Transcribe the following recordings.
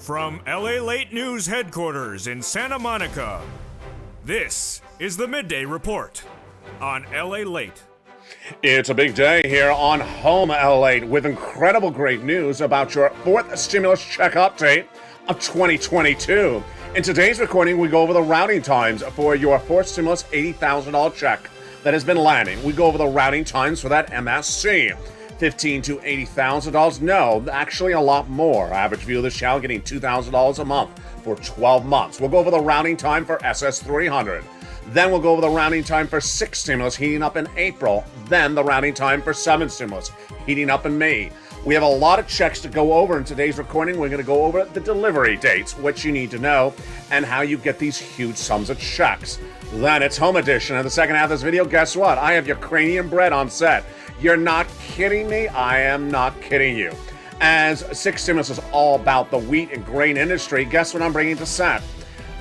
From LALATE News headquarters in Santa Monica, this is the Midday Report on LALATE. It's a big day here on Home LALATE with incredible great news about your fourth stimulus check update of 2022. In today's recording, we go over the routing times for your fourth stimulus $80,000 check that has been landing. We go over the routing times for that MSC. $15,000 to $80,000. No, actually a lot more. Average view of this channel getting $2,000 a month for 12 months. We'll go over the routing time for SS300. Then we'll go over the routing time for 6 stimulus heating up in April. Then the routing time for 7 stimulus heating up in May. We have a lot of checks to go over in today's recording. We're going to go over the delivery dates, what you need to know, and how you get these huge sums of checks. Then it's home edition. In the second half of this video, guess what? I have Ukrainian bread on set. You're not kidding me? I am not kidding you. As 6 stimulus is all about the wheat and grain industry, guess what I'm bringing to set?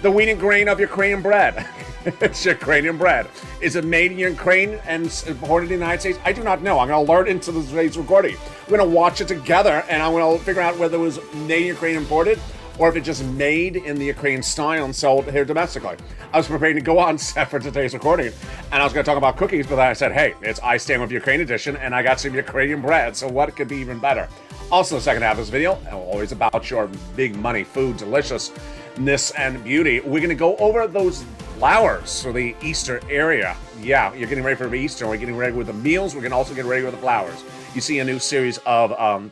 The wheat and grain of Ukrainian bread. It's Ukrainian bread. Is it made in Ukraine and imported in the United States? I do not know. I'm going to learn into today's recording. We're going to watch it together, and I'm going to figure out whether it was made in Ukraine imported, or if it just made in the Ukrainian style and sold here domestically. I was preparing to go on set for today's recording, and I was going to talk about cookies, but then I said, hey, it's I Stand With Ukraine edition, and I got some Ukrainian bread, so what could be even better? Also, the second half of this video, always about your big money, food, deliciousness, and beauty. We're going to go over those flowers for the Easter area. Yeah, you're getting ready for Easter. We're getting ready with the meals. We're going to also get ready with the flowers. You see a new series of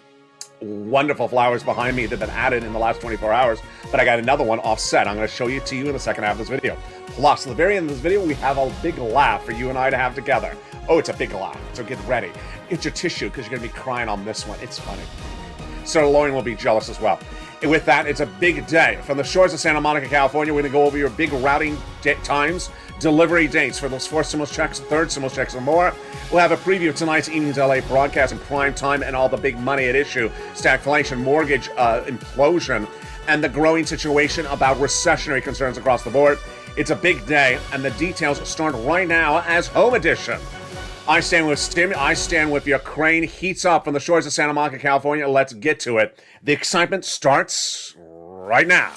wonderful flowers behind me that have been added in the last 24 hours, but I got another one offset. I'm going to show you to you in the second half of this video. Plus, at the very end of this video, we have a big laugh for you and I to have together. Oh, it's a big laugh, so get ready. Get your tissue, because you're going to be crying on this one. It's funny. So Lauren will be jealous as well. And with that, it's a big day. From the shores of Santa Monica, California, we're going to go over your big routing times, delivery dates for those 4th stimulus checks, 3rd stimulus checks, and more. We'll have a preview of tonight's Evenings LA broadcast in prime time and all the big money at issue, stagflation, mortgage implosion, and the growing situation about recessionary concerns across the board. It's a big day, and the details start right now as home edition. I stand with Ukraine heats up from the shores of Santa Monica, California. Let's get to it. The excitement starts right now.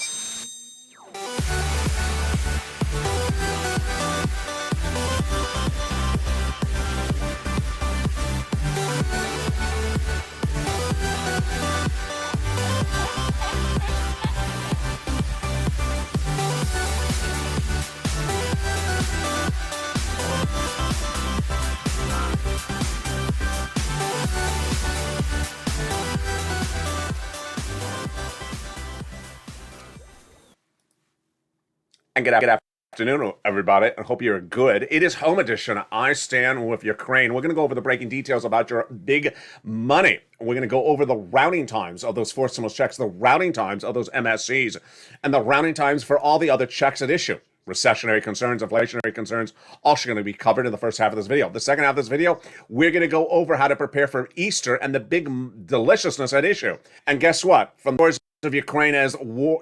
And good afternoon, everybody. I hope you're good. It is home edition. I stand with Ukraine. We're going to go over the breaking details about your big money. We're going to go over the routing times of those 4th stimulus checks, the routing times of those MSCs, and the routing times for all the other checks at issue. Recessionary concerns, inflationary concerns, all going to be covered in the first half of this video. The second half of this video, we're going to go over how to prepare for Easter and the big deliciousness at issue. And guess what? From the shores of Ukraine as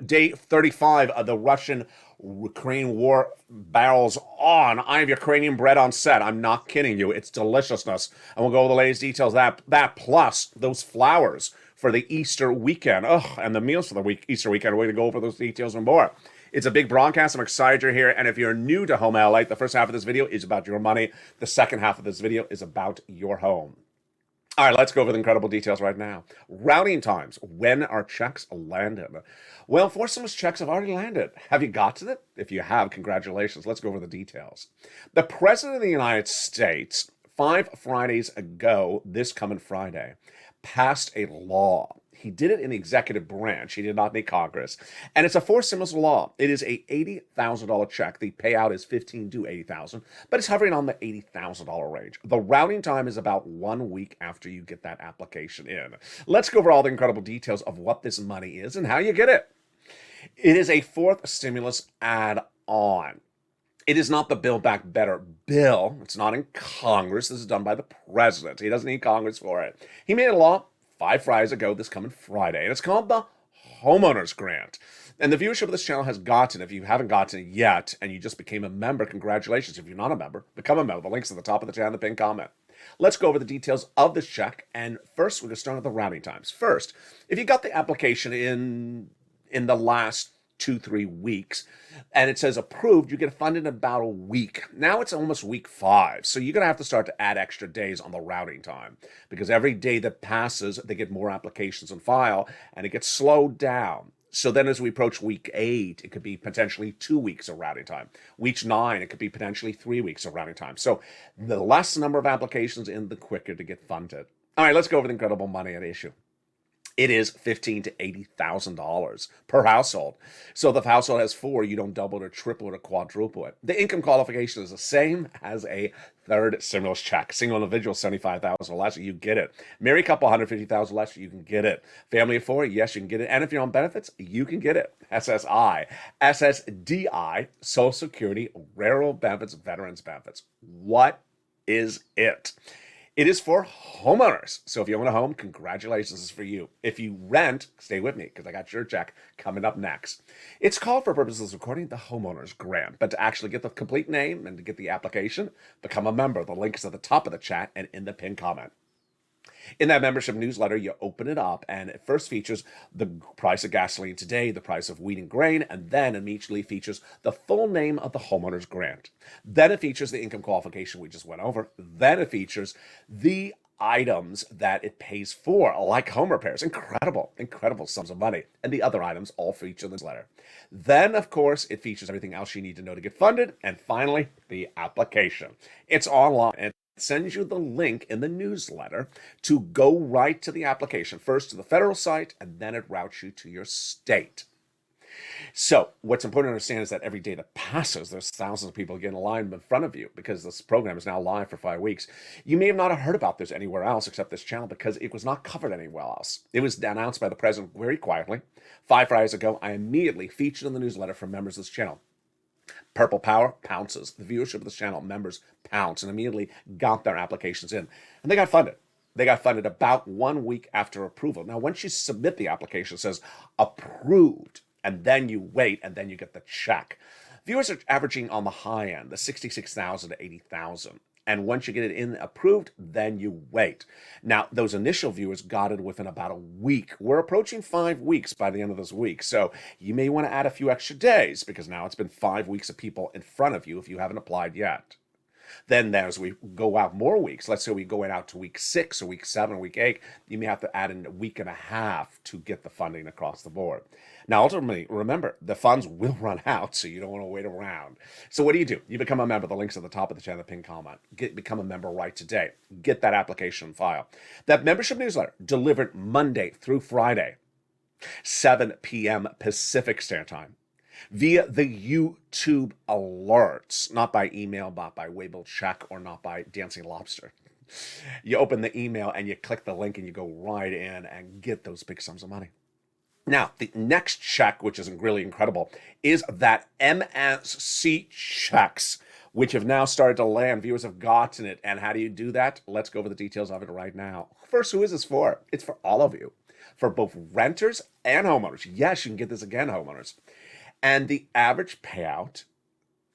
day 35 of the Russian-Ukraine war barrels on. I have Ukrainian bread on set. I'm not kidding you. It's deliciousness. And we'll go over the latest details of that plus those flowers for the Easter weekend. And the meals for the Easter weekend. We're going to go over those details and more. It's a big broadcast. I'm excited you're here. And if you're new to Home LA, the first half of this video is about your money. The second half of this video is about your home. All right, let's go over the incredible details right now. Routing times. When are checks landed? Well, 4th stimulus checks have already landed. Have you got to it? If you have, congratulations. Let's go over the details. The President of the United States, 5 Fridays ago, this coming Friday, passed a law. He did it in the executive branch. He did not need Congress. And it's a 4th stimulus law. It is a $80,000 check. The payout is $15,000 to $80,000, but it's hovering on the $80,000 range. The routing time is about 1 week after you get that application in. Let's go over all the incredible details of what this money is and how you get it. It is a 4th stimulus add-on. It is not the Build Back Better bill. It's not in Congress. This is done by the president. He doesn't need Congress for it. He made a law 5 Fridays ago, this coming Friday, and it's called the Homeowners Grant. And the viewership of this channel has gotten, if you haven't gotten it yet, and you just became a member, congratulations. If you're not a member, become a member. The link's at the top of the channel in the pinned comment. Let's go over the details of this check. And first, we're going to start with the routing times. First, if you got the application in in the last 2-3 weeks, and it says approved. You get funded in about a week. Now it's almost week 5, so you're gonna have to start to add extra days on the routing time, because every day that passes they get more applications on file and it gets slowed down. So then as we approach week 8, it could be potentially 2 weeks of routing time. Week 9, it could be potentially 3 weeks of routing time. So the less number of applications in, the quicker to get funded. All right, let's go over the incredible money at issue. It is $15,000 to $80,000 per household. So if the household has 4, you don't double it or triple it or quadruple it. The income qualification is the same as a third stimulus check. Single individual, $75,000 or less, you get it. Married couple, $150,000 less, you can get it. Family of 4, yes, you can get it. And if you're on benefits, you can get it. SSI, SSDI, Social Security, Railroad Benefits, Veterans Benefits. What is it? It is for homeowners. So if you own a home, congratulations, this is for you. If you rent, stay with me because I got your check coming up next. It's called, for purposes of recording, the homeowner's grant. But to actually get the complete name and to get the application, become a member. The link is at the top of the chat and in the pinned comment. In that membership newsletter, you open it up, and it first features the price of gasoline today, the price of wheat and grain, and then immediately features the full name of the homeowner's grant. Then it features the income qualification we just went over. Then it features the items that it pays for, like home repairs. Incredible sums of money. And the other items all feature in this letter. Then, of course, it features everything else you need to know to get funded. And finally, the application. It's online, and sends you the link in the newsletter to go right to the application, first to the federal site, and then it routes you to your state. So what's important to understand is that every day that passes, there's thousands of people getting aligned in front of you, because this program is now live for 5 weeks. You may have not heard about this anywhere else except this channel, because it was not covered anywhere else. It was announced by the president very quietly. 5 Fridays ago, I immediately featured in the newsletter for members of this channel. Purple Power pounces. The viewership of this channel, members pounce, and immediately got their applications in. And they got funded. They got funded about 1 week after approval. Now, once you submit the application, it says approved, and then you wait, and then you get the check. Viewers are averaging on the high end, the 66,000 to 80,000. And once you get it in approved, then you wait. Now, those initial viewers got it within about a week. We're approaching 5 weeks by the end of this week. So you may want to add a few extra days, because now it's been 5 weeks of people in front of you if you haven't applied yet. Then as we go out more weeks, let's say we go out to week 6 or week 7 or week 8, you may have to add in a week and a half to get the funding across the board. Now, ultimately, remember, the funds will run out, so you don't want to wait around. So what do? You become a member. The link's at the top of the channel, the pinned comment. Become a member right today. Get that application file. That membership newsletter delivered Monday through Friday, 7 p.m. Pacific Standard Time, via the YouTube alerts, not by email, not by Weibo check, or not by Dancing Lobster. You open the email and you click the link and you go right in and get those big sums of money. Now, the next check, which is really incredible, is that MSC checks, which have now started to land. Viewers have gotten it. And how do you do that? Let's go over the details of it right now. First, who is this for? It's for all of you, for both renters and homeowners. Yes, you can get this again, homeowners. And the average payout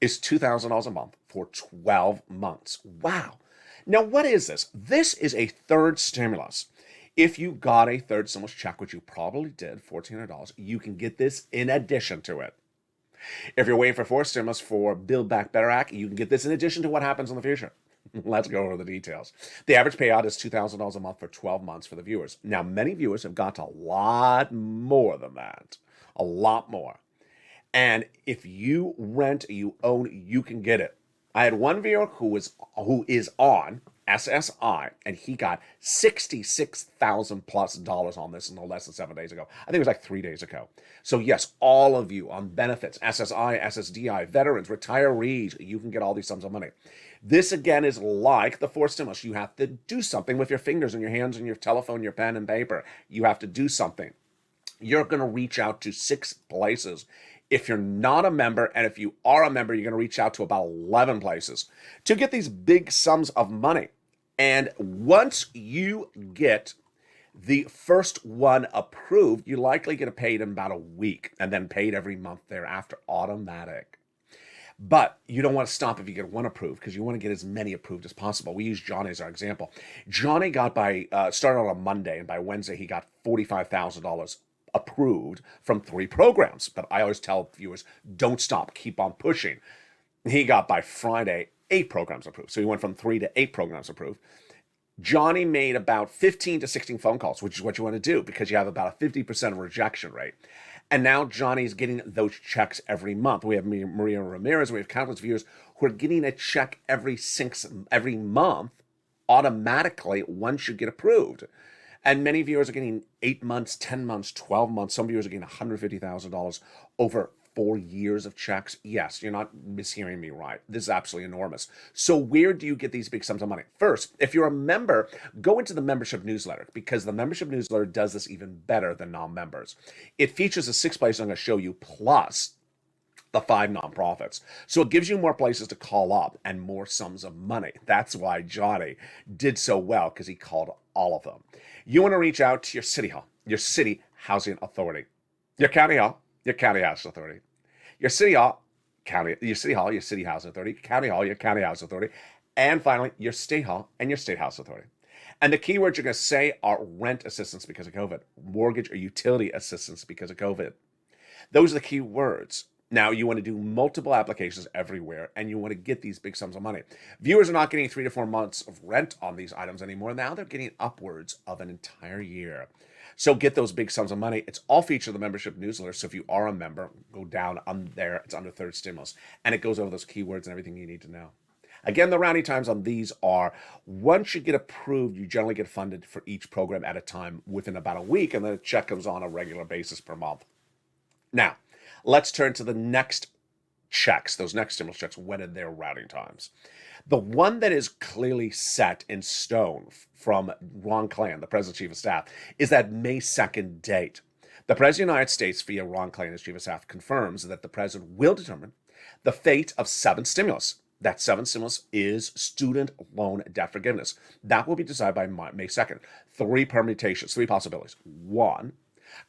is $2,000 a month for 12 months. Wow. Now, what is this? This is a third stimulus. If you got a third stimulus check, which you probably did, $1,400, you can get this in addition to it. If you're waiting for fourth stimulus for Build Back Better Act, you can get this in addition to what happens in the future. Let's go over the details. The average payout is $2,000 a month for 12 months for the viewers. Now, many viewers have got a lot more than that. A lot more. And if you rent, you own, you can get it. I had one viewer who is on SSI, and he got $66,000+ on this no less than 7 days ago. I think it was like 3 days ago. So yes, all of you on benefits, SSI, SSDI, veterans, retirees, you can get all these sums of money. This again is like the fourth stimulus. You have to do something with your fingers and your hands and your telephone, your pen and paper. You have to do something. You're going to reach out to 6 places. If you're not a member, and if you are a member, you're going to reach out to about 11 places to get these big sums of money. And once you get the first one approved, you likely get paid in about a week, and then paid every month thereafter, automatic. But you don't want to stop if you get one approved, because you want to get as many approved as possible. We use Johnny as our example. Johnny got started on a Monday, and by Wednesday he got $45,000 approved from 3 programs. But I always tell viewers, don't stop, keep on pushing. He got by Friday 8 programs approved. So he went from 3 to 8 programs approved. Johnny made about 15 to 16 phone calls, which is what you want to do because you have about a 50% rejection rate. And now Johnny's getting those checks every month. We have Maria Ramirez, we have countless viewers who are getting a check every month automatically once you get approved. And many viewers are getting 8 months, 10 months, 12 months. Some viewers are getting $150,000 over 4 years of checks. Yes, you're not mishearing me right. This is absolutely enormous. So where do you get these big sums of money? First, if you're a member, go into the membership newsletter because the membership newsletter does this even better than non-members. It features the 6 places I'm going to show you plus the 5 nonprofits. So it gives you more places to call up and more sums of money. That's why Johnny did so well because he called all of them. You want to reach out to your city hall, your city housing authority, your county hall, your county housing authority, your city hall, your city housing authority, county hall, your county housing authority, and finally your state hall and your state house authority. And the keywords you're going to say are rent assistance because of COVID, mortgage or utility assistance because of COVID. Those are the key words. Now, you want to do multiple applications everywhere, and you want to get these big sums of money. Viewers are not getting 3 to 4 months of rent on these items anymore. Now they're getting upwards of an entire year. So get those big sums of money. It's all featured in the membership newsletter. So if you are a member, go down on there. It's under third stimulus. And it goes over those keywords and everything you need to know. Again, the rounding times on these are once you get approved, you generally get funded for each program at a time within about a week. And then a check comes on a regular basis per month. Now, let's turn to the next checks, those next stimulus checks. When are their routing times? The one that is clearly set in stone from Ron Klain, the President's Chief of Staff, is that May 2nd date. The President of the United States, via Ron Klain, as Chief of Staff, confirms that the President will determine the fate of 7 stimulus. That 7th stimulus is student loan debt forgiveness. That will be decided by May 2nd. 3 permutations, 3 possibilities. 1,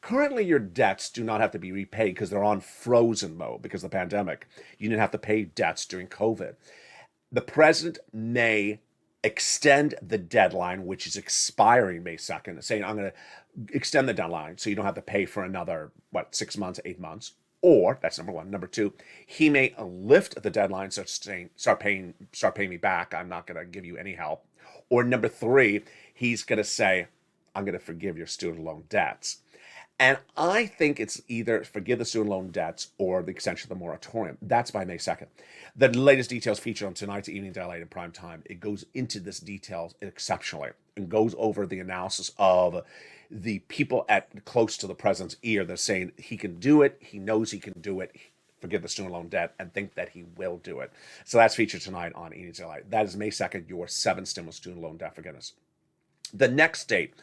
currently your debts do not have to be repaid because they're on frozen mode because of the pandemic. You didn't have to pay debts during COVID. The president may extend the deadline, which is expiring May 2nd, saying, I'm going to extend the deadline so you don't have to pay for another, 6 months, 8 months. Or, that's number 1. Number 2, he may lift the deadline, so saying, start paying me back. I'm not going to give you any help. Or number 3, he's going to say, I'm going to forgive your student loan debts. And I think it's either forgive the student loan debts or the extension of the moratorium. That's by May 2nd. The latest details featured on tonight's Evening Daylight in prime time. It goes into this details exceptionally and goes over the analysis of the people at close to the president's ear. They're saying he can do it. He knows he can do it. Forgive the student loan debt and think that he will do it. So that's featured tonight on Evening Daylight. That is May 2nd, your 7th stimulus student loan debt forgiveness. The next date,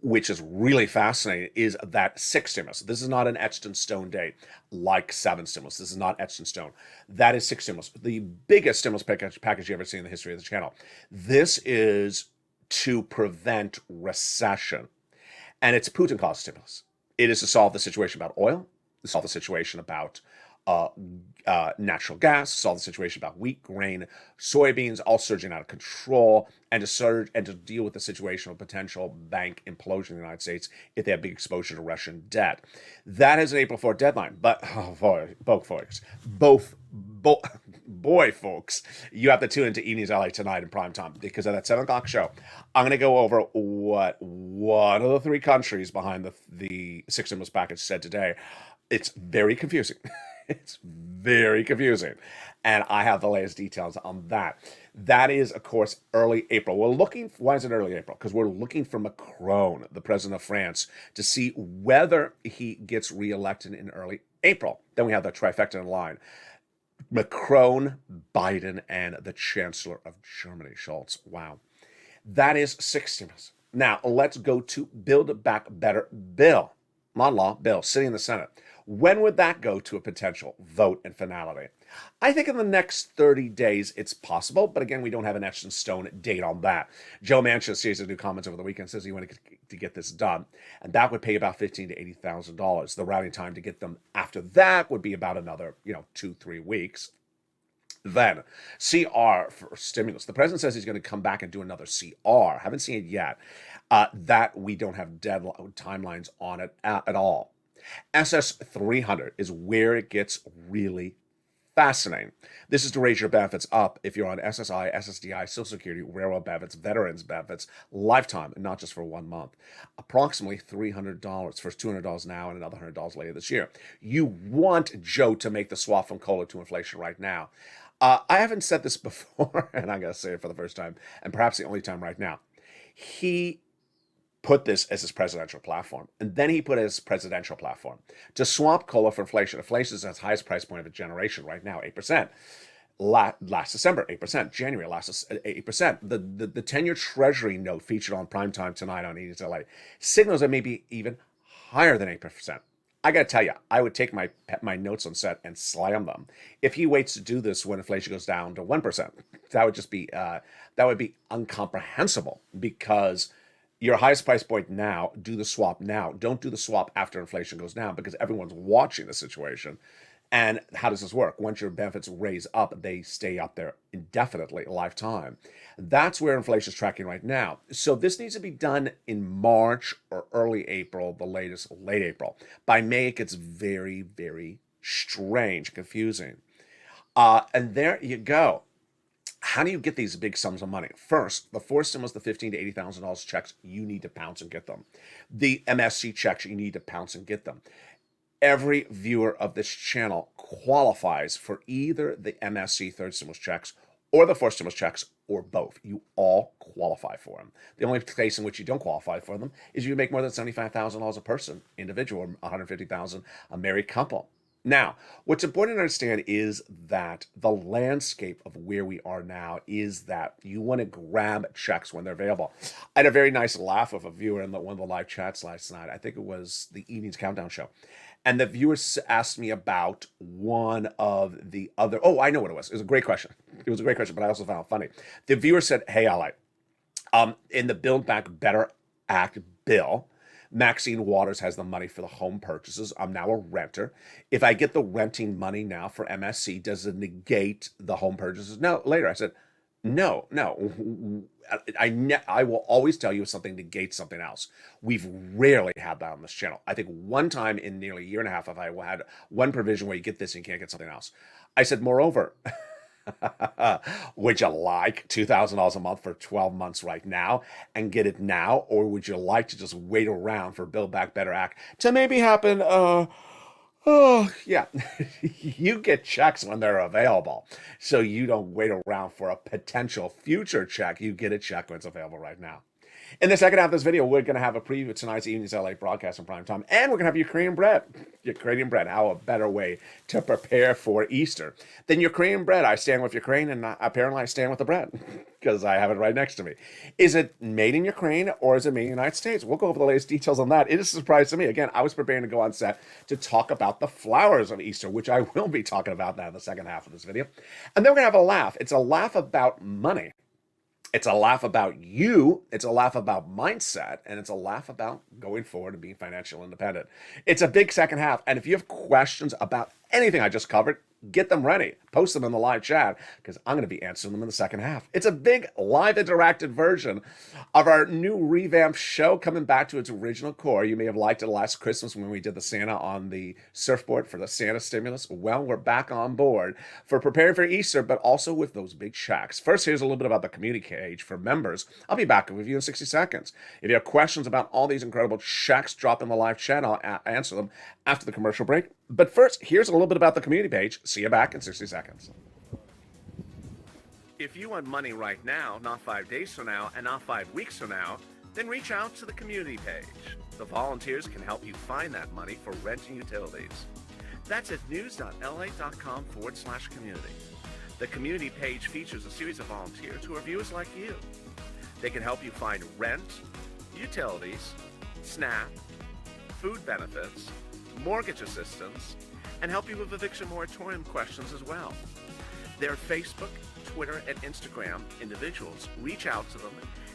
which is really fascinating, is that 6th stimulus. This is not an etched in stone date like 7th stimulus. This is not etched in stone. That is 6th stimulus, the biggest stimulus package you ever seen in the history of the channel. This is to prevent recession. And it's Putin-caused stimulus. It is to solve the situation about oil, to solve the situation about natural gas, solve the situation about wheat, grain, soybeans, all surging out of control, and to deal with the situation of potential bank implosion in the United States if they have big exposure to Russian debt. That is an April 4th deadline. But boy, folks, you have to tune into Evenings LA tonight in prime time because at that 7 o'clock show, I'm going to go over what one of the 3 countries behind the 6th stimulus package said today. It's very confusing. It's very confusing. And I have the latest details on that. That is, of course, early April. Why is it early April? Because we're looking for Macron, the president of France, to see whether he gets reelected in early April. Then we have the trifecta in line. Macron, Biden, and the Chancellor of Germany, Scholz. Wow. That is 6 stimulus. Now, let's go to Build Back Better bill. Not law, bill, sitting in the Senate. When would that go to a potential vote and finality? I think in the next 30 days it's possible, but again, we don't have an etched in stone date on that. Joe Manchin, series of new comments over the weekend, says he wanted to get this done, and that would pay about $15,000 to $80,000. The routing time to get them after that would be about another, 2-3 weeks. Then, CR for stimulus. The president says he's going to come back and do another CR. Haven't seen it yet. That we don't have deadline timelines on it at all. SS300 is where it gets really fascinating. This is to raise your benefits up if you're on SSI, SSDI, Social Security, railroad benefits, veterans benefits, lifetime, and not just for 1 month. Approximately $300. First $200 now and another $100 later this year. You want Joe to make the swap from COLA to inflation right now. I haven't said this before, and I'm going to say it for the first time, and perhaps the only time right now. He put this as his presidential platform, and then he put it as his presidential platform to swap COLA for inflation. Inflation is at its highest price point of a generation right now, 8%. Last December, 8%. January, last 8%. The 10-year Treasury note featured on primetime tonight on Eden's LA signals that maybe even higher than 8%. I got to tell you, I would take my notes on set and slam them. If he waits to do this when inflation goes down to 1%, that would just be incomprehensible, because your highest price point now, do the swap now. Don't do the swap after inflation goes down, because everyone's watching the situation. And how does this work? Once your benefits raise up, they stay up there indefinitely, lifetime. That's where inflation is tracking right now. So this needs to be done in March or early April, the latest, late April. By May, it gets very, very strange, confusing. And there you go. How do you get these big sums of money? First, the forced stimulus, the $15,000 to $80,000 checks, you need to pounce and get them. The MSC checks, you need to pounce and get them. Every viewer of this channel qualifies for either the MSC third stimulus checks or the fourth stimulus checks, or both. You all qualify for them. The only case in which you don't qualify for them is if you make more than $75,000 a person, individual, or $150,000 a married couple. Now, what's important to understand is that the landscape of where we are now is that you want to grab checks when they're available. I had a very nice laugh of a viewer in one of the live chats last night. I think it was the Evening's Countdown show. And the viewers asked me about one of the other. Oh, I know what it was. It was a great question. It was a great question, but I also found it funny. The viewer said, "Hey, LA, in the Build Back Better Act bill, Maxine Waters has the money for the home purchases. I'm now a renter. If I get the renting money now for MSC, does it negate the home purchases?" No, later. I said, no. I will always tell you if something negates something else. We've rarely had that on this channel. I think one time in nearly a year and a half have I had one provision where you get this and you can't get something else. I said, moreover, would you like $2,000 a month for 12 months right now and get it now? Or would you like to just wait around for Build Back Better Act to maybe happen? Oh, yeah. You get checks when they're available. So you don't wait around for a potential future check. You get a check when it's available right now. In the second half of this video, we're going to have a preview of tonight's Evening's LA broadcast in prime time. And we're going to have Ukrainian bread. Ukrainian bread. How a better way to prepare for Easter than Ukrainian bread. I stand with Ukraine, and apparently I stand with the bread because I have it right next to me. Is it made in Ukraine or is it made in the United States? We'll go over the latest details on that. It is a surprise to me. Again, I was preparing to go on set to talk about the flowers of Easter, which I will be talking about now in the second half of this video. And then we're going to have a laugh. It's a laugh about money. It's a laugh about you, it's a laugh about mindset, and it's a laugh about going forward and being financially independent. It's a big second half, and if you have questions about anything I just covered, get them ready. Post them in the live chat, because I'm going to be answering them in the second half. It's a big live interactive version of our new revamped show, coming back to its original core. You may have liked it last Christmas when we did the Santa on the surfboard for the Santa stimulus. Well, we're back on board for preparing for Easter, but also with those big checks. First, here's a little bit about the community page for members. I'll be back with you in 60 seconds. If you have questions about all these incredible checks, drop in the live chat. I'll answer them after the commercial break. But first, here's a little bit about the community page. See you back in 60 seconds. If you want money right now, not 5 days from now, and not 5 weeks from now, then reach out to the community page. The volunteers can help you find that money for rent and utilities. That's at news.la.com/community. The community page features a series of volunteers who are viewers like you. They can help you find rent, utilities, SNAP, food benefits, mortgage assistance, and help you with eviction moratorium questions as well. Their Facebook, Twitter, and Instagram individuals reach out to them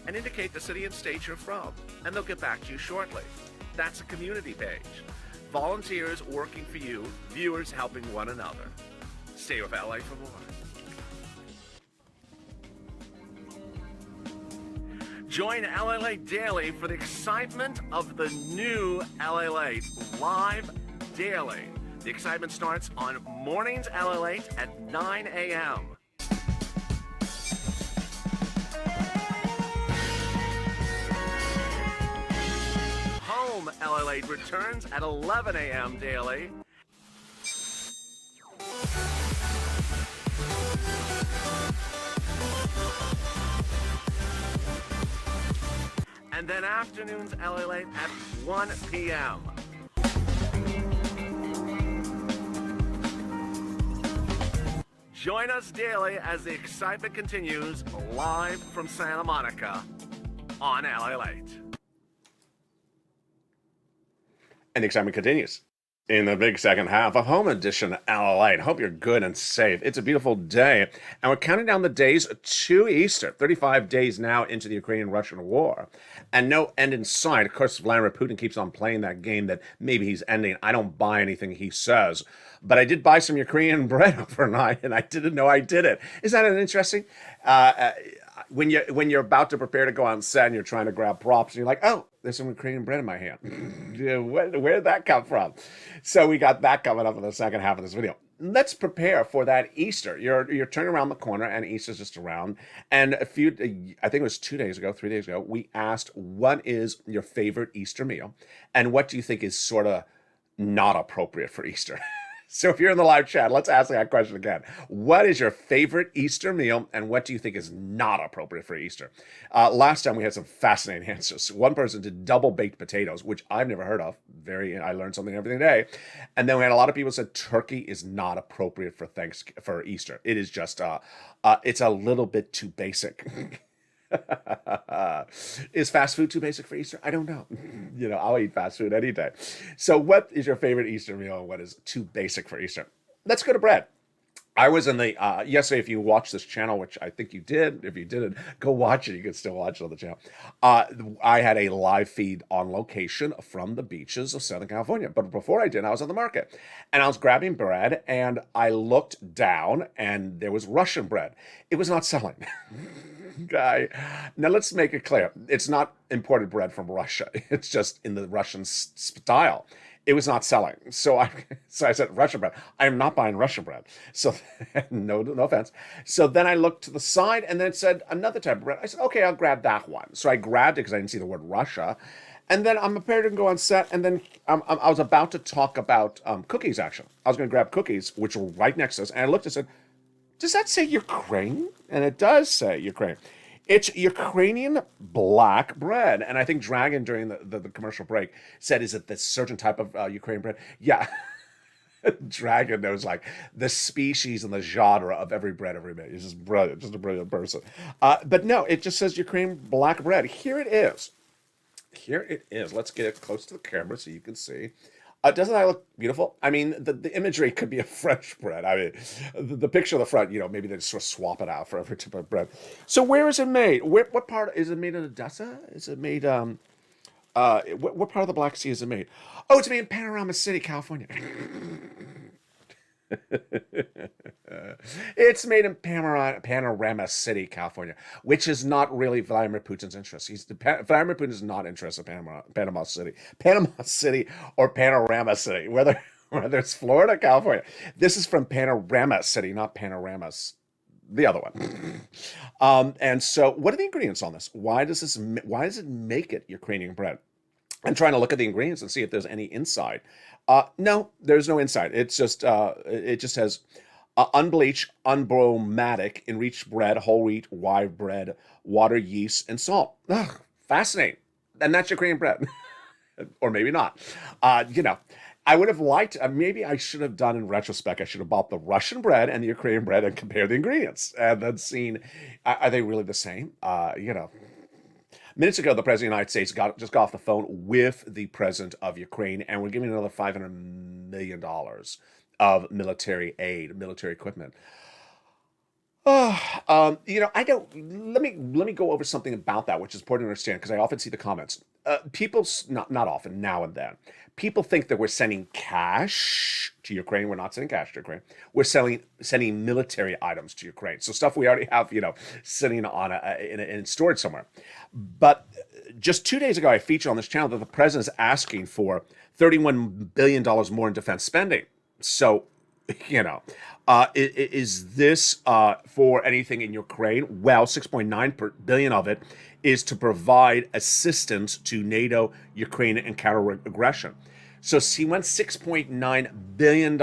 and indicate the city and state you're from, and they'll get back to you shortly. That's a community page. Volunteers working for you, viewers helping one another. Stay with LA for more. Join LALATE Daily for the excitement of the new LALATE live daily. The excitement starts on Mornings LALATE at 9 a.m. Home LALATE returns at 11 a.m. daily. And then afternoons LALATE at 1 p.m. Join us daily as the excitement continues live from Santa Monica on LALATE. And the excitement continues in the big second half of Home Edition LALATE. Hope you're good and safe. It's a beautiful day, and we're counting down the days to Easter. 35 days now into the Ukrainian-Russian war, and no end in sight. Of course, Vladimir Putin keeps on playing that game that maybe he's ending. I don't buy anything he says, but I did buy some Ukrainian bread overnight, and I didn't know I did it. Isn't that an interesting? When you're about to prepare to go on set and you're trying to grab props, and you're like, oh, there's some Ukrainian bread in my hand. Yeah, where did that come from? So we got that coming up in the second half of this video. Let's prepare for that Easter. You're turning around the corner, and Easter's just around. And I think it was 3 days ago, we asked, what is your favorite Easter meal? And what do you think is sort of not appropriate for Easter? So if you're in the live chat, let's ask that question again. What is your favorite Easter meal, and what do you think is not appropriate for Easter? Last time we had some fascinating answers. One person did double baked potatoes, which I've never heard of. I learned something every day. And then we had a lot of people said turkey is not appropriate for Easter. It is just it's a little bit too basic. Is fast food too basic for Easter? I don't know. I'll eat fast food any day. So what is your favorite Easter meal, and what is too basic for Easter? Let's go to bread. I was in the, yesterday, if you watch this channel, which I think you did, if you didn't, go watch it. You can still watch it on the channel. I had a live feed on location from the beaches of Southern California. But before I did, I was at the market. And I was grabbing bread, and I looked down, and there was Russian bread. It was not selling. Now let's make it clear. It's not imported bread from Russia. It's just in the Russian style. It was not selling. So I said, Russian bread. I am not buying Russian bread. So no offense. So then I looked to the side, and then it said another type of bread. I said, okay, I'll grab that one. So I grabbed it because I didn't see the word Russia. And then I'm prepared to go on set, and then I was about to talk about cookies, actually. I was going to grab cookies, which were right next to us, and I looked and said, does that say Ukraine? And it does say Ukraine. It's Ukrainian black bread. And I think Dragon, during the commercial break, said, is it this certain type of Ukrainian bread? Yeah. Dragon knows, like, the species and the genre of every bread ever made. He's just brilliant, just a brilliant person. But no, it just says Ukrainian black bread. Here it is. Let's get it close to the camera so you can see. Doesn't that look beautiful? I mean, the imagery could be a French bread. I mean, the picture of the front, maybe they just sort of swap it out for every type of bread. So where is it made? What part? Is it made in Odessa? Is it made, what part of the Black Sea is it made? Oh, it's made in Panorama City, California. It's made in Panorama City, California, which is not really Vladimir Putin's interest. Vladimir Putin is not interested in Panama City, or Panorama City, whether it's Florida, California. This is from Panorama City, not Panoramas, the other one. And so, what are the ingredients on this? Why does it make it Ukrainian bread? I'm trying to look at the ingredients and see if there's any inside. No, there's no inside. It's just it just has unbleached, unbromatic, enriched bread, whole wheat, rye bread, water, yeast, and salt. Ugh, fascinating. And that's Ukrainian bread. Or maybe not. I would have liked, maybe I should have done in retrospect, I should have bought the Russian bread and the Ukrainian bread and compared the ingredients and then seen, are they really the same? Minutes ago, the President of the United States just got off the phone with the President of Ukraine, and we're giving another $500 million of military aid, military equipment. I don't. Let me go over something about that, which is important to understand because I often see the comments. Not often, now and then, people think that we're sending cash to Ukraine. We're not sending cash to Ukraine. We're sending military items to Ukraine. So stuff we already have, sitting on in storage somewhere. But just 2 days ago, I featured on this channel that the president is asking for $31 billion more in defense spending. So, you know, is this for anything in Ukraine? Well, 6.9 billion of it is to provide assistance to NATO, Ukraine, and counter aggression. So he wants $6.9 billion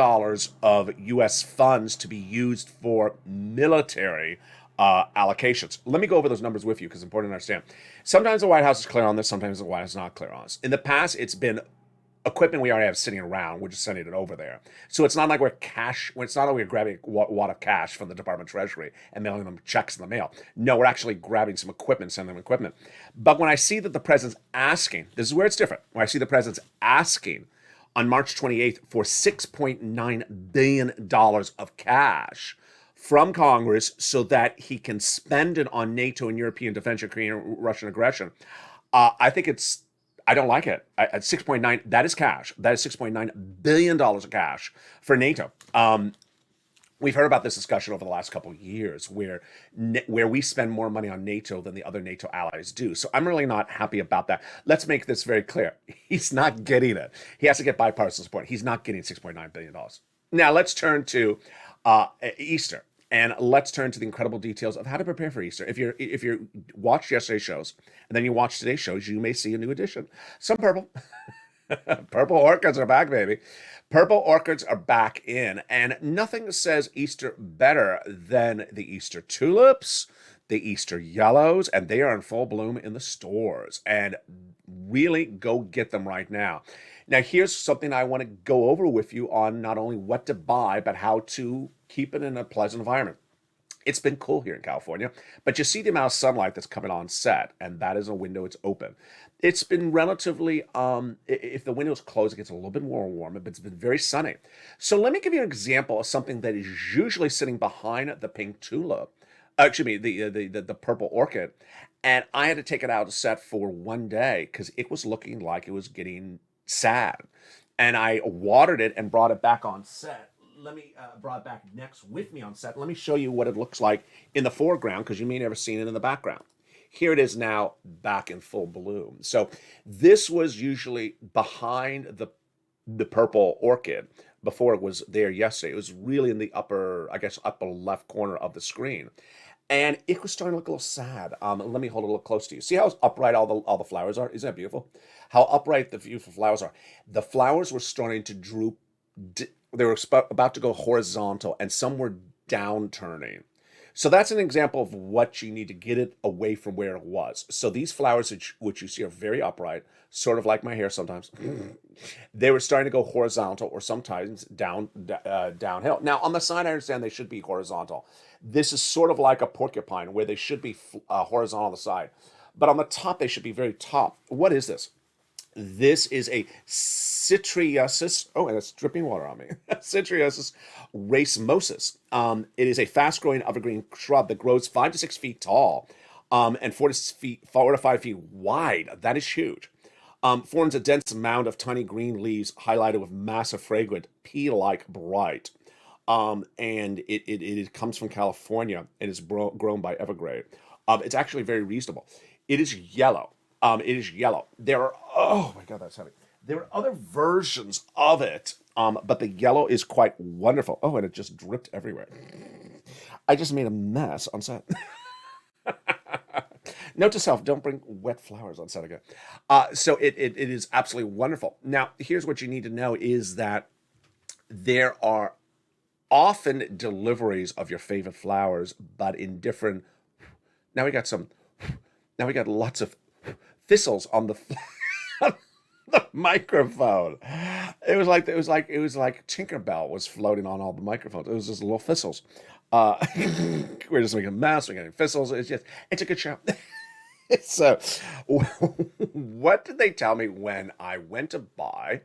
of U.S. funds to be used for military allocations. Let me go over those numbers with you because it's important to understand. Sometimes the White House is clear on this, sometimes the White House is not clear on this. In the past, it's been equipment we already have sitting around. We're just sending it over there. So it's not like it's not like we're grabbing a wad of cash from the Department of Treasury and mailing them checks in the mail. No, we're actually grabbing some equipment, sending them equipment. But when I see that the president's asking, this is where it's different. When I see the president's asking on March 28th for $6.9 billion of cash from Congress so that he can spend it on NATO and European defense, Ukraine, Russian aggression, I don't like it. At 6.9, that is cash. That is $6.9 billion of cash for NATO. We've heard about this discussion over the last couple of years where we spend more money on NATO than the other NATO allies do. So I'm really not happy about that. Let's make this very clear. He's not getting it. He has to get bipartisan support. He's not getting $6.9 billion. Now let's turn to Easter. And let's turn to the incredible details of how to prepare for Easter. If you watched yesterday's shows and then you watch today's shows, you may see a new addition. Some purple. Purple orchids are back, baby. Purple orchids are back in, and nothing says Easter better than the Easter tulips, the Easter yellows, and they are in full bloom in the stores. And really go get them right now. Now, here's something I want to go over with you on not only what to buy, but how to keep it in a pleasant environment. It's been cool here in California, but you see the amount of sunlight that's coming on set, and that is a window, it's open. It's been relatively, if the window's closed, it gets a little bit more warm, but it's been very sunny. So let me give you an example of something that is usually sitting behind the pink tulip, the purple orchid, and I had to take it out of set for one day because it was looking like it was getting sad. And I watered it and brought it back on set. Brought it back next with me on set. Let me show you what it looks like in the foreground because you may never seen it in the background. Here it is now back in full bloom. So this was usually behind the purple orchid before it was there yesterday. It was really in the upper left corner of the screen. And it was starting to look a little sad. Let me hold it a little close to you. See how upright all the flowers are? Isn't that beautiful? How upright the beautiful flowers are. The flowers were starting to droop. They were about to go horizontal, and some were downturning. So that's an example of what you need to get it away from where it was. So these flowers, which you see are very upright, sort of like my hair sometimes, they were starting to go horizontal or sometimes downhill. Now, on the side, I understand they should be horizontal. This is sort of like a porcupine where they should be horizontal on the side. But on the top, they should be very top. What is this? This is a Citriosus. Oh, and it's dripping water on me. Citriosus racemosus. It is a fast-growing evergreen shrub that grows 5 to 6 feet tall, and 4 to 5 feet wide. That is huge. Forms a dense mound of tiny green leaves highlighted with massive, fragrant, pea-like bright. And it comes from California and is grown by Evergrade. It's actually very reasonable. It is yellow. There are, oh my God, that's heavy. There are other versions of it, but the yellow is quite wonderful. Oh, and it just dripped everywhere. I just made a mess on set. Note to self, don't bring wet flowers on set again. So it is absolutely wonderful. Now, here's what you need to know is that there are often deliveries of your favorite flowers, but in different, now we got lots of thistles on the microphone. It was like Tinkerbell was floating on all the microphones. It was just little thistles. We're just making a mess. We're getting thistles. It's a good show. So, what did they tell me when I went to buy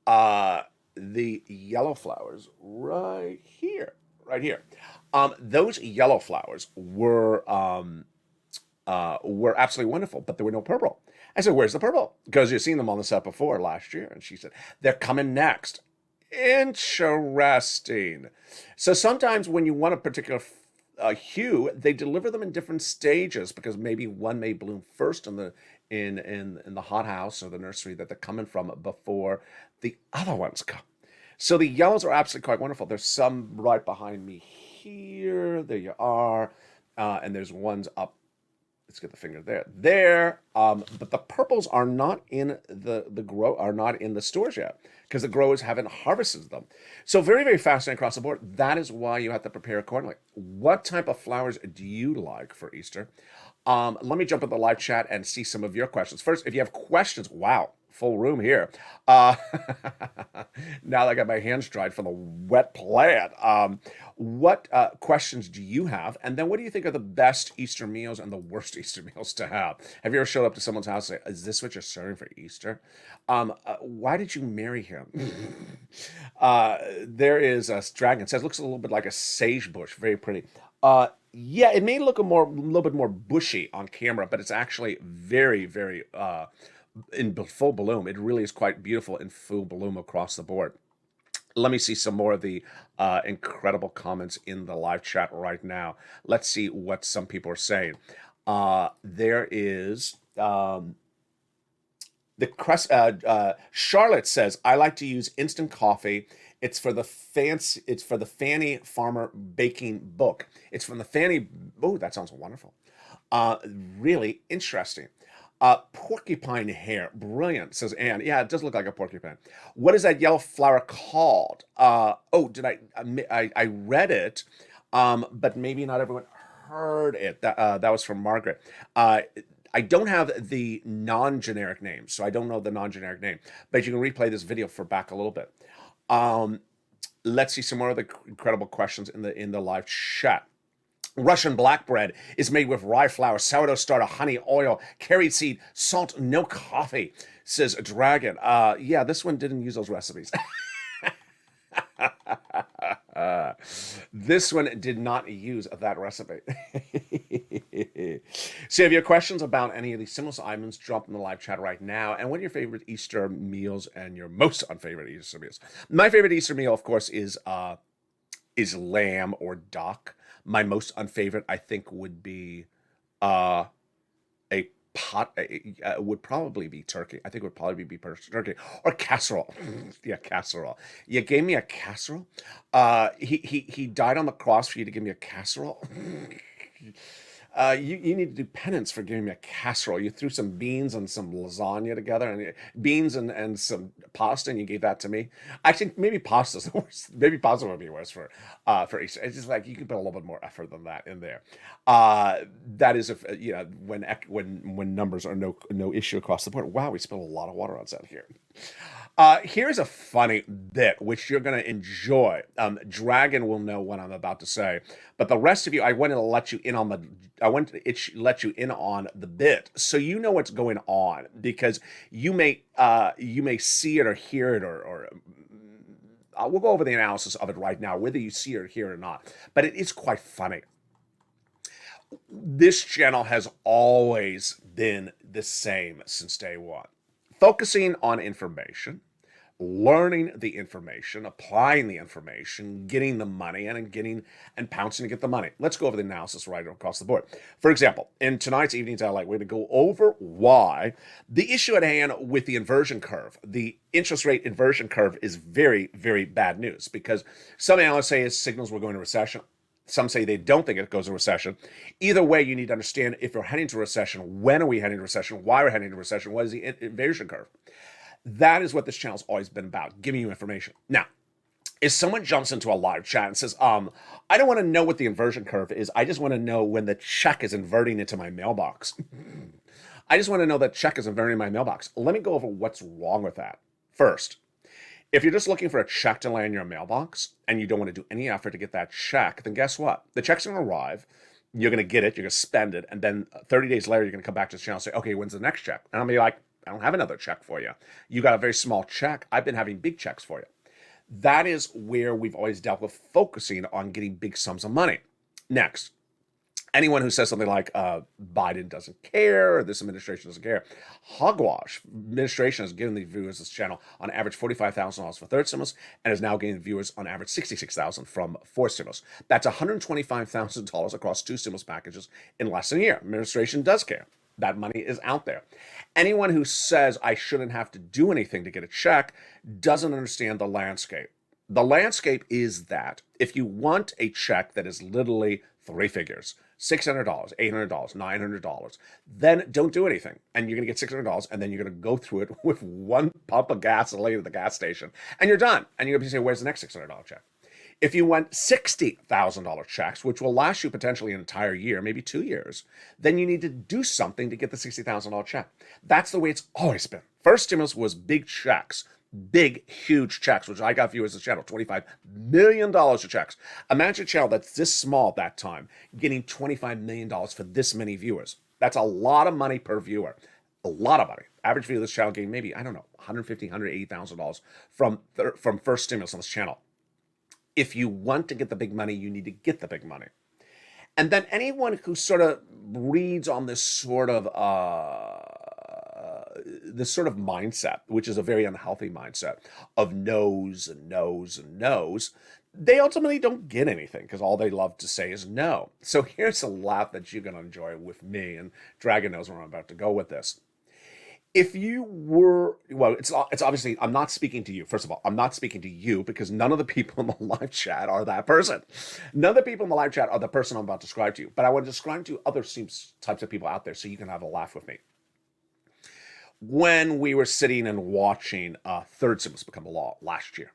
the yellow flowers right here? Those yellow flowers were absolutely wonderful, but there were no purple. I said, "Where's the purple?" Because you've seen them on the set before last year, and she said, "They're coming next." Interesting. So sometimes when you want a particular hue, they deliver them in different stages because maybe one may bloom first in the hothouse or the nursery that they're coming from before the other ones come. So the yellows are absolutely quite wonderful. There's some right behind me here. There you are. And there's ones up. Let's get the finger there. But the purples are not in the stores yet because the growers haven't harvested them. So very, very fascinating across the board. That is why you have to prepare accordingly. What type of flowers do you like for Easter? Let me jump in the live chat and see some of your questions. First, if you have questions, wow, full room here. Now that I got my hands dried from the wet plant. What questions do you have? And then what do you think are the best Easter meals and the worst Easter meals to have? Have you ever showed up to someone's house and say, "Is this what you're serving for Easter?" Why did you marry him? There is a dragon. It says, looks a little bit like a sage bush. Very pretty. Yeah, it may look a little bit more bushy on camera, but it's actually very, very in full bloom. It really is quite beautiful in full bloom across the board. Let me see some more of the incredible comments in the live chat right now. Let's see what some people are saying. There is Charlotte says, "I like to use instant coffee. It's for the Fanny Farmer Baking Book. It's from the Fanny." Oh, that sounds wonderful. Really interesting. Porcupine hair, brilliant, says Anne. Yeah, it does look like a porcupine. What is that yellow flower called? I read it, but maybe not everyone heard it. That was from Margaret. I don't have the non-generic name, so I don't know the non-generic name, but you can replay this video for back a little bit. Let's see some more of the incredible questions in the live chat. Russian black bread is made with rye flour, sourdough starter, honey, oil, carrot seed, salt, no coffee, says Dragon. Yeah, this one didn't use those recipes. This one did not use that recipe. So if you have questions about any of these similar items, drop in the live chat right now. And what are your favorite Easter meals and your most unfavorite Easter meals? My favorite Easter meal, of course, is lamb or duck. My most unfavorite, I think, would be a pot. Would probably be turkey. I think it would probably be turkey or casserole. Yeah, casserole. You gave me a casserole. He died on the cross for you to give me a casserole. You need to do penance for giving me a casserole. You threw some beans and some lasagna together, and beans and some pasta, and you gave that to me. I think maybe pasta's the worst. Maybe pasta would be worse for Easter. It's just like you could put a little bit more effort than that in there. That is when numbers are no issue across the board. Wow, we spilled a lot of water on set here. Here's a funny bit which you're going to enjoy. Dragon will know what I'm about to say, but the rest of you, I want to let you in on the bit so you know what's going on, because you may see it or hear it or we'll go over the analysis of it right now, whether you see it or hear it or not. But it is quite funny. This channel has always been the same since day one. Focusing on information, learning the information, applying the information, getting the money, and pouncing to get the money. Let's go over the analysis right across the board. For example, in tonight's Evening's Highlight, we're going to go over why the issue at hand with the inversion curve, the interest rate inversion curve, is very, very bad news, because some analysts say it signals we're going to recession. Some say they don't think it goes to recession. Either way, you need to understand if we're heading to recession, when are we heading to recession, why we're heading to recession, what is the inversion curve. That is what this channel's always been about, giving you information. Now, if someone jumps into a live chat and says, I don't want to know what the inversion curve is, I just want to know when the check is inverting into my mailbox. I just want to know that check is inverting my mailbox. Let me go over what's wrong with that. First, if you're just looking for a check to land in your mailbox and you don't want to do any effort to get that check, then guess what? The check's going to arrive, you're going to get it, you're going to spend it, and then 30 days later, you're going to come back to this channel and say, okay, when's the next check? And I'll be like, I don't have another check for you. You got a very small check. I've been having big checks for you. That is where we've always dealt with focusing on getting big sums of money. Next, anyone who says something like Biden doesn't care or this administration doesn't care, hogwash. Administration has given the viewers this channel on average $45,000 for third stimulus and is now gaining viewers on average $66,000 from fourth stimulus. That's $125,000 across two stimulus packages in less than a year. Administration does care. That money is out there. Anyone who says I shouldn't have to do anything to get a check doesn't understand the landscape. The landscape is that if you want a check that is literally three figures, $600, $800, $900, then don't do anything. And you're going to get $600, and then you're going to go through it with one pump of gasoline at the gas station, and you're done. And you're going to say, where's the next $600 check? If you want $60,000 checks, which will last you potentially an entire year, maybe 2 years, then you need to do something to get the $60,000 check. That's the way it's always been. First stimulus was big checks. Big, huge checks, which I got viewers of the channel, $25 million of checks. Imagine a channel that's this small at that time, getting $25 million for this many viewers. That's a lot of money per viewer. A lot of money. Average viewer of this channel gained maybe, I don't know, $150,000, $180,000 from first stimulus on this channel. If you want to get the big money, you need to get the big money. And then anyone who sort of reads on this sort of mindset, which is a very unhealthy mindset of no's and no's and no's, they ultimately don't get anything because all they love to say is no. So here's a laugh that you're going to enjoy with me, and Dragon knows where I'm about to go with this. If you were, well, it's obviously, I'm not speaking to you. First of all, I'm not speaking to you because none of the people in the live chat are that person. None of the people in the live chat are the person I'm about to describe to you. But I want to describe to you other types of people out there so you can have a laugh with me. When we were sitting and watching third stimulus become a law last year,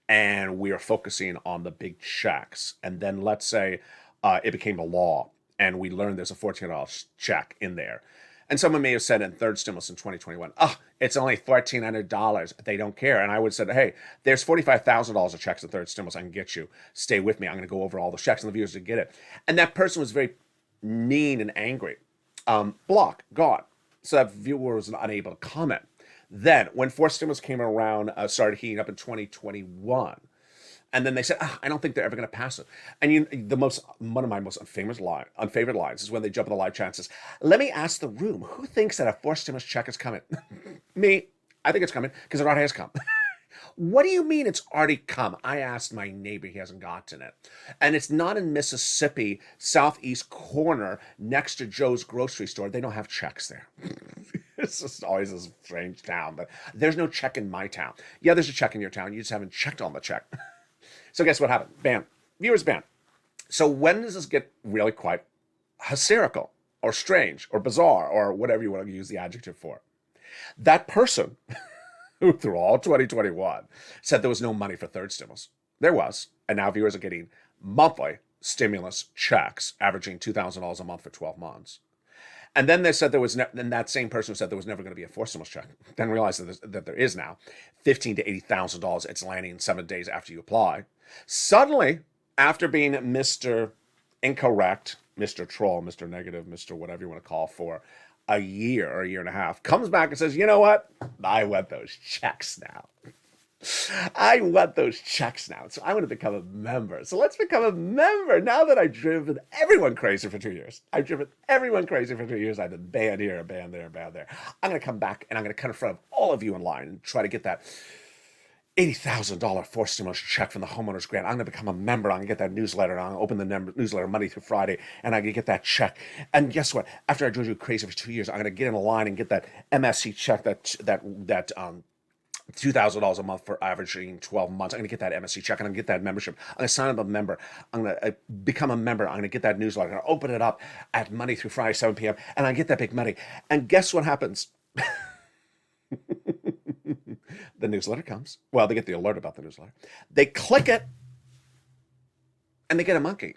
and we are focusing on the big checks, and then let's say it became a law, and we learned there's a $1,400 check in there. And someone may have said in third stimulus in 2021, it's only $1,400. They don't care. And I would have said, hey, there's $45,000 of checks in third stimulus I can get you. Stay with me. I'm going to go over all the checks and the viewers to get it. And that person was very mean and angry. Block, gone. So that viewer was unable to comment. Then when fourth stimulus came around, started heating up in 2021. And then they said, I don't think they're ever going to pass it. And one of my most unfavorite lines is when they jump in the live chat and says, let me ask the room, who thinks that a fourth stimulus check is coming? Me. I think it's coming because it already has come. What do you mean it's already come? I asked my neighbor, he hasn't gotten it. And it's not in Mississippi, southeast corner, next to Joe's grocery store. They don't have checks there. It's just always a strange town, but there's no check in my town. Yeah, there's a check in your town. You just haven't checked on the check. So guess what happened? Ban. Viewers banned. So when does this get really quite hysterical or strange or bizarre or whatever you want to use the adjective for? That person who through all 2021 said there was no money for third stimulus. There was. And now viewers are getting monthly stimulus checks averaging $2,000 a month for 12 months. And then they said then that same person who said there was never going to be a fourth stimulus check, then realized that there is now $15,000 to $80,000. It's landing in 7 days after you apply. Suddenly, after being Mr. Incorrect, Mr. Troll, Mr. Negative, Mr. whatever you want to call for a year or a year and a half, comes back and says, you know what? I want those checks now. I want those checks now. So I want to become a member. So let's become a member. Now that I've driven everyone crazy for 2 years. I've driven everyone crazy for 2 years. I've been banned here, banned there, banned there. I'm going to come back and I'm going to come in front of all of you in line and try to get that $80,000 fourth stimulus check from the homeowners grant. I'm going to become a member. I'm going to get that newsletter. I'm going to open the newsletter Monday through Friday, and I'm going to get that check. And guess what? After I drove you crazy for 2 years, I'm going to get in a line and get that MSC check, that $2,000 a month for averaging 12 months. I'm going to get that MSC check, and I'm going to get that membership. I'm going to sign up a member. I'm going to become a member. I'm going to get that newsletter. I'm going to open it up at Monday through Friday, 7 p.m., and I get that big money. And guess what happens? The newsletter comes. Well, they get the alert about the newsletter. They click it, and they get a monkey.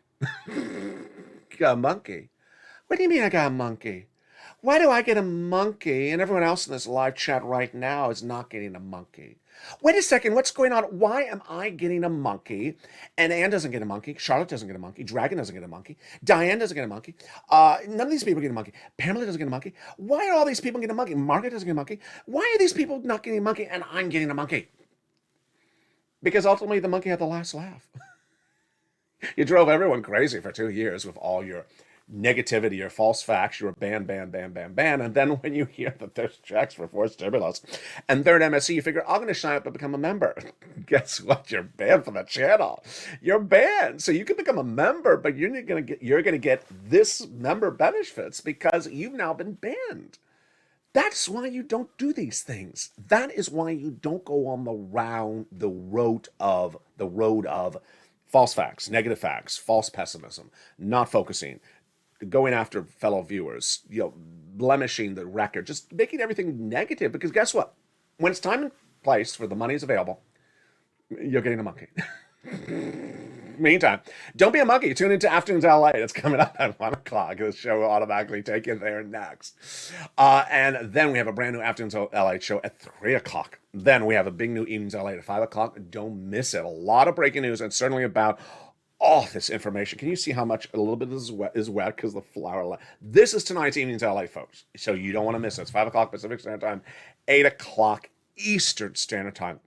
Got a monkey? What do you mean I got a monkey? Why do I get a monkey and everyone else in this live chat right now is not getting a monkey? Wait a second, what's going on? Why am I getting a monkey and Ann doesn't get a monkey, Charlotte doesn't get a monkey, Dragon doesn't get a monkey, Diane doesn't get a monkey, none of these people get a monkey, Pamela doesn't get a monkey? Why are all these people getting a monkey? Margaret doesn't get a monkey. Why are these people not getting a monkey and I'm getting a monkey? Because ultimately the monkey had the last laugh. You drove everyone crazy for 2 years with all your negativity, your false facts, your ban. And then when you hear that there's checks for fourth stimulus and third MSC, you figure, I'm going to sign up and become a member. Guess what? You're banned from the channel. You're banned. So you can become a member, but you're going to get this member benefits because you've now been banned. That's why you don't do these things. That is why you don't go on the road of false facts, negative facts, false pessimism, not focusing, going after fellow viewers, blemishing the record, just making everything negative. Because guess what? When it's time and place where the money is available, you're getting a monkey. Meantime, don't be a monkey. Tune into Afternoons LA. It's coming up at 1 o'clock. The show will automatically take you there next. And then we have a brand new Afternoons LA show at 3 o'clock. Then we have a big new Evenings LA at 5 o'clock. Don't miss it. A lot of breaking news and certainly about all this information. Can you see how much a little bit is wet because the flower? This is tonight's Evenings LA, folks. So you don't want to miss it. It's 5 o'clock Pacific Standard Time, 8 o'clock Eastern Standard Time.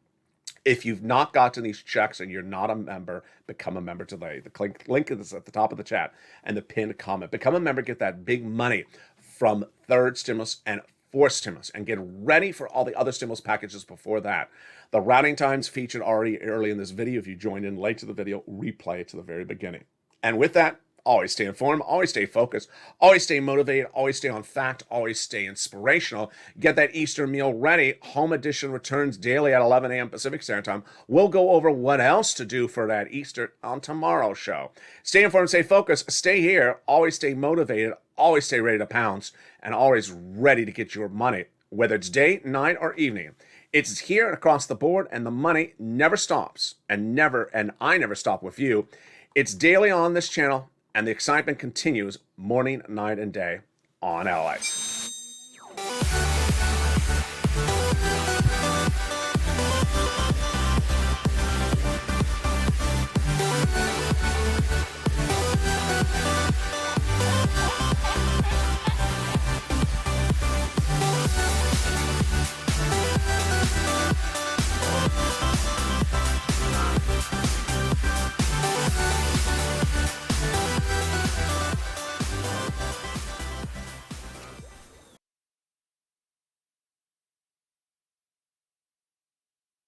If you've not gotten these checks and you're not a member, become a member today. The link is at the top of the chat and the pinned comment. Become a member, get that big money from third stimulus and fourth stimulus, and get ready for all the other stimulus packages before that. The routing times featured already early in this video. If you joined in late to the video, replay it to the very beginning. And with that, always stay informed, always stay focused, always stay motivated, always stay on fact, always stay inspirational. Get that Easter meal ready. Home Edition returns daily at 11 a.m. Pacific Standard Time. We'll go over what else to do for that Easter on tomorrow's show. Stay informed, stay focused, stay here, always stay motivated, always stay ready to pounce, and always ready to get your money, whether it's day, night, or evening. It's here across the board, and the money never stops, and I never stop with you. It's daily on this channel, and the excitement continues morning, night, and day on LA.